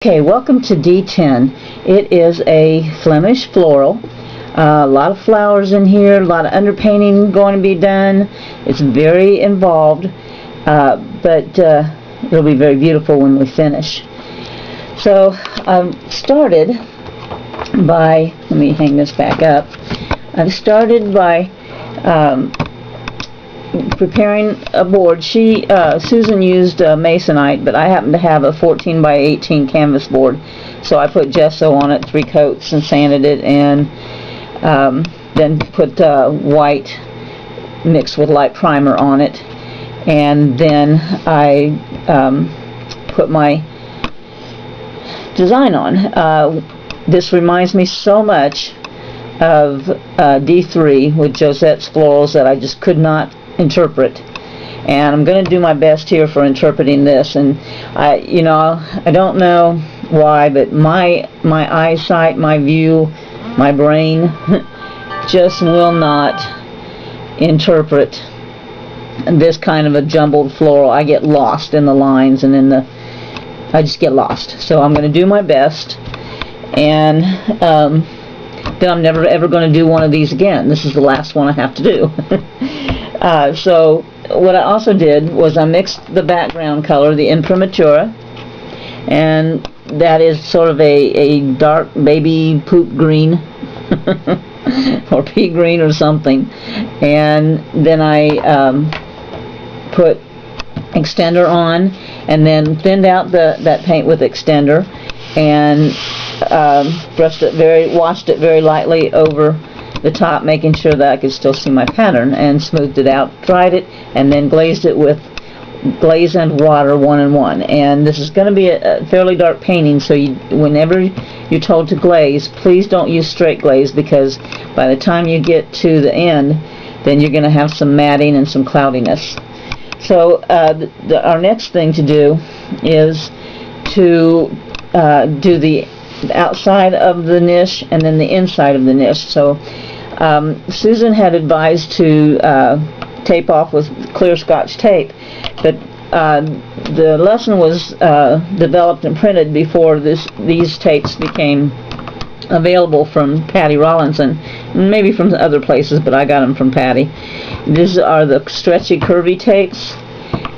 Okay, welcome to D10. It is a Flemish floral. A lot of flowers in here, a lot of underpainting going to be done. It's very involved, but it'll be very beautiful when we finish. So I started by, let me hang this back up. I started by preparing a board. Susan used masonite, but I happen to have a 14 by 18 canvas board, so I put gesso on it, 3 coats, and sanded it, and then put white mixed with light primer on it, and then I put my design on. This reminds me so much of D3 with Josette's florals that I just could not interpret, and I'm going to do my best here for interpreting this. And I don't know why, but my eyesight, my view, my brain just will not interpret this kind of a jumbled floral. I get lost in the lines, and I just get lost. So I'm going to do my best, and then I'm never ever going to do one of these again. This is the last one I have to do. So what I also did was I mixed the background color, the imprimatura, and that is sort of a dark baby poop green or pea green or something, and then I put extender on, and then thinned out that paint with extender, and washed it very lightly over the top, making sure that I could still see my pattern, and smoothed it out, dried it, and then glazed it with glaze and water 1-in-1. And this is going to be a fairly dark painting, so whenever you're told to glaze, please don't use straight glaze, because by the time you get to the end, then you're going to have some matting and some cloudiness. So our next thing to do is to do the outside of the niche and then the inside of the niche. So Susan had advised to tape off with clear Scotch tape, but the lesson was developed and printed before these tapes became available from Patty Rollinson, maybe from other places, but I got them from Patty. These are the stretchy curvy tapes,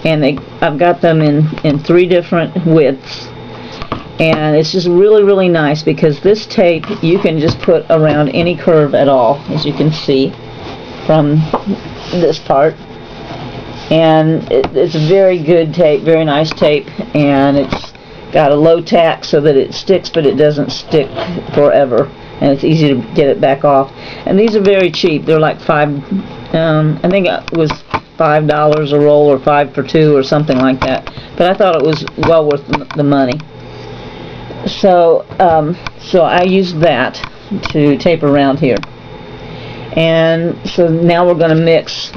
and I've got them in 3 different widths. And it's just really, really nice, because this tape you can just put around any curve at all, as you can see from this part. And it's a very good tape, very nice tape, and it's got a low tack so that it sticks, but it doesn't stick forever, and it's easy to get it back off. And these are very cheap. They're like I think it was $5 a roll, or 5 for 2, or something like that. But I thought it was well worth the money. So I used that to tape around here. And so now we're going to mix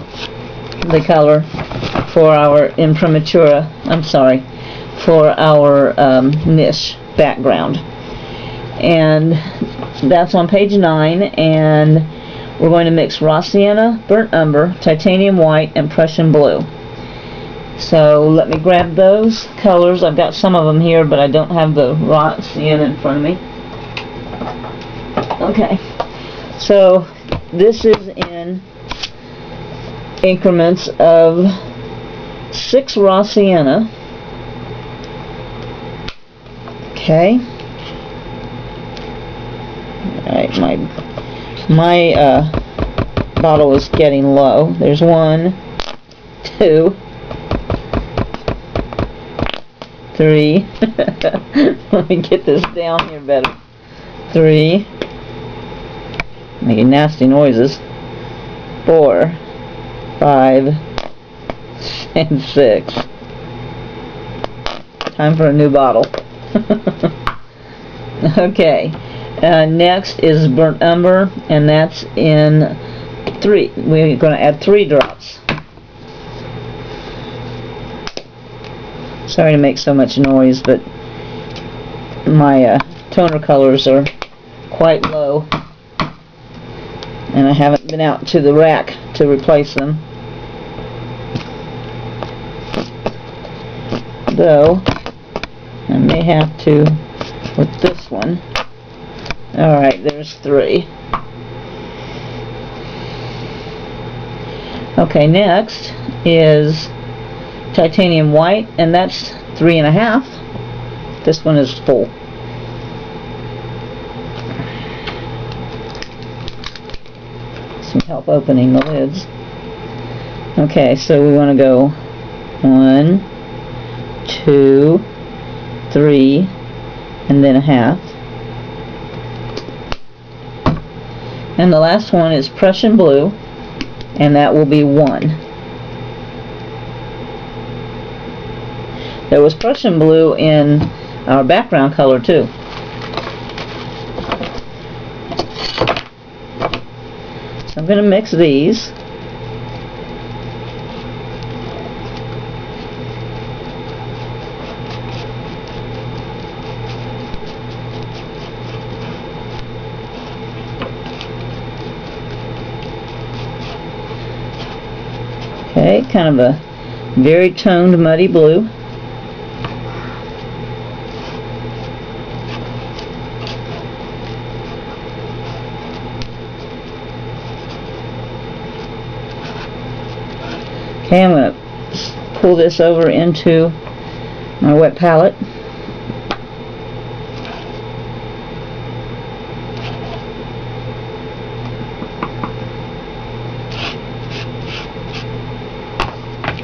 the color for our imprimatura, for our niche background. And that's on page 9, and we're going to mix raw sienna, burnt umber, titanium white, and Prussian blue. So let me grab those colors. I've got some of them here, but I don't have the raw sienna in front of me. Okay, so this is in increments of 6 raw sienna. Okay. Alright, my bottle is getting low. There's 1, 2, 3. Let me get this down here better. 3. Making nasty noises. 4, 5, and 6. Time for a new bottle. Okay. Next is burnt umber, and that's in 3. We're going to add 3 drops. Sorry to make so much noise, but my toner colors are quite low, and I haven't been out to the rack to replace them. Though I may have to with this one. Alright, there's 3. Okay, next is titanium white, and that's 3.5. This one is full. Some help opening the lids. Okay, so we want to go 1, 2, 3, and then a half. And the last one is Prussian blue, and that will be 1. There was Prussian blue in our background color too. So I'm going to mix these. Okay, kind of a very toned muddy blue. Okay, I'm going to pull this over into my wet palette.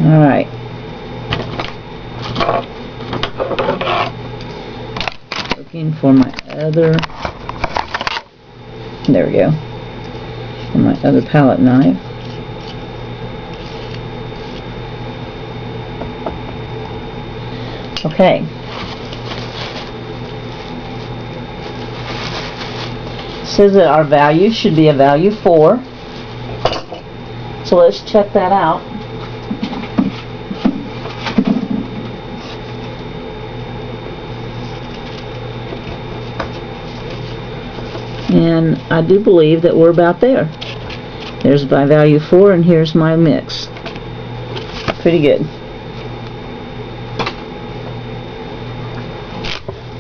Alright. Looking for my other, there we go, for my other palette knife. Okay. It says that our value should be a value 4. So let's check that out. And I do believe that we're about there. There's my value 4, and here's my mix. Pretty good.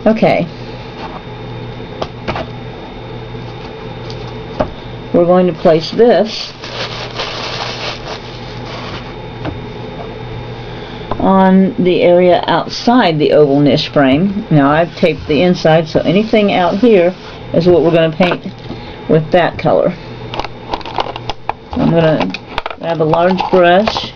Okay. We're going to place this on the area outside the oval niche frame. Now I've taped the inside, so anything out here is what we're going to paint with that color. So I'm going to grab a large brush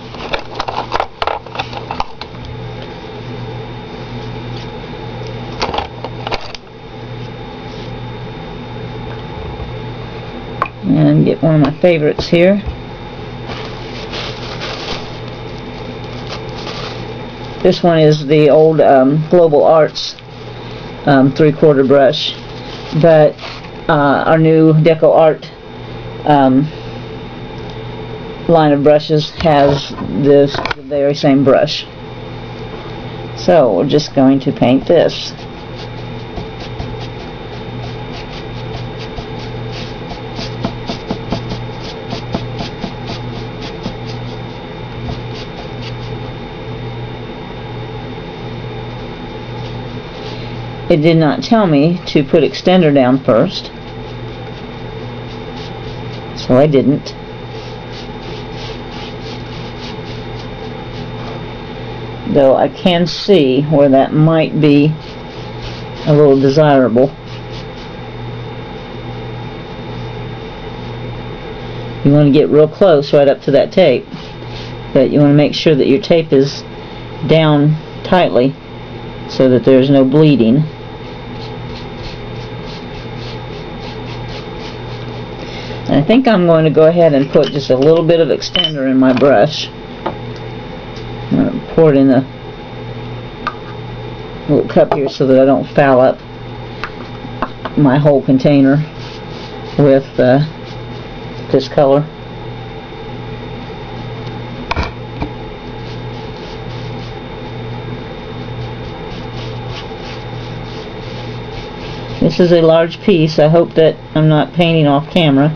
and get one of my favorites here. This one is the old Global Arts 3/4 brush, but our new Deco Art line of brushes has the very same brush. So we're just going to paint this. It did not tell me to put extender down first, so I didn't. Though I can see where that might be a little desirable. You want to get real close right up to that tape, but you want to make sure that your tape is down tightly so that there's no bleeding. And I think I'm going to go ahead and put just a little bit of extender in my brush. I'm going to pour it in a little cup here so that I don't foul up my whole container with this color. This is a large piece. I hope that I'm not painting off camera.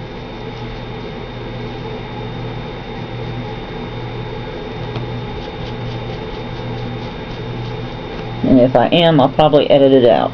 And if I am, I'll probably edit it out.